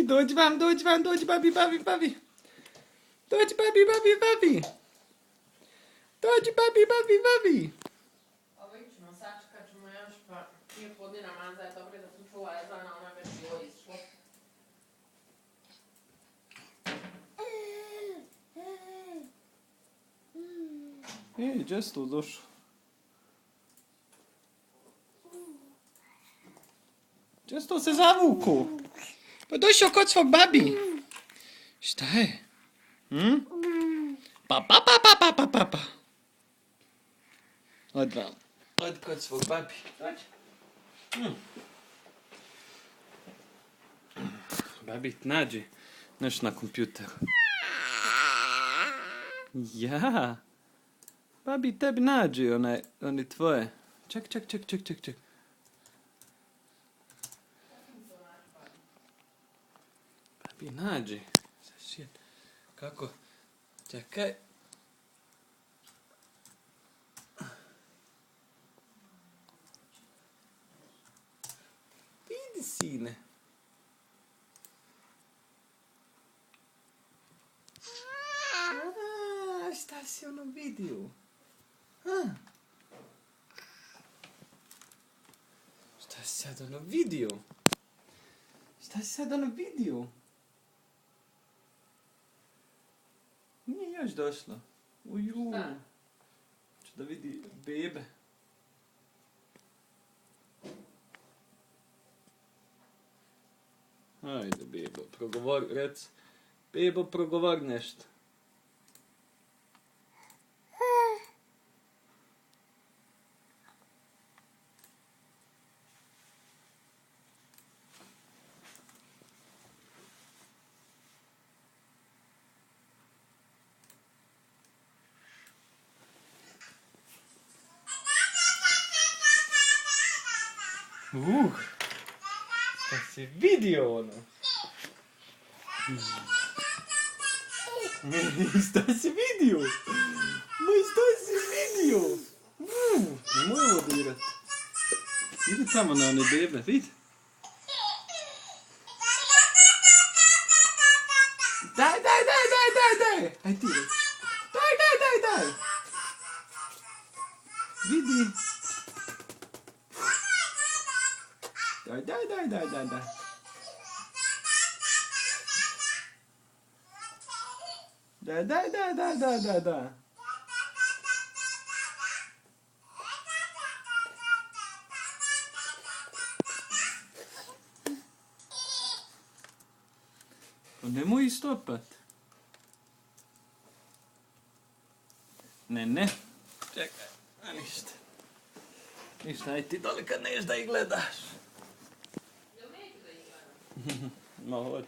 dođi vam, dođi babi. Dođi babi. Dođi babi. Ovo ćemo sačekat ćemo još pa nije podne namaza, je dobro da sam čula Ezana, ona već bilo išlo. Često došao. Često se zavuku. Pa došao kod svog babi. Šta je? Pa. Odi vam. Odi kod svog babi. Dođi. Babi, nađi nešto na kompjuteru. Ja. Babi, tebi nađi oni tvoje. Ček. Babi, nađi. Kako? Čekaj. Vidi, sine. Šta si ono vidio? Šta si sad ono vidio? Nije još došlo. Uju. Šta? Ću da vidi bebe. Ajde, bebo, rec. Bebo, progovor nešto. Šta si vidio ono? Šta si vidio? Nemoj ovo dirat. Idi tamo na one bebe, vidi. Daj. Aj ti reci. Daj. Vidi. Daj. Daj. Pa nemoj istopat. Ne. Čekaj, a ništa. Ništa, aj ti dole kad neš da ih gledaš. Jel neću da ih gledam? Ma hoću.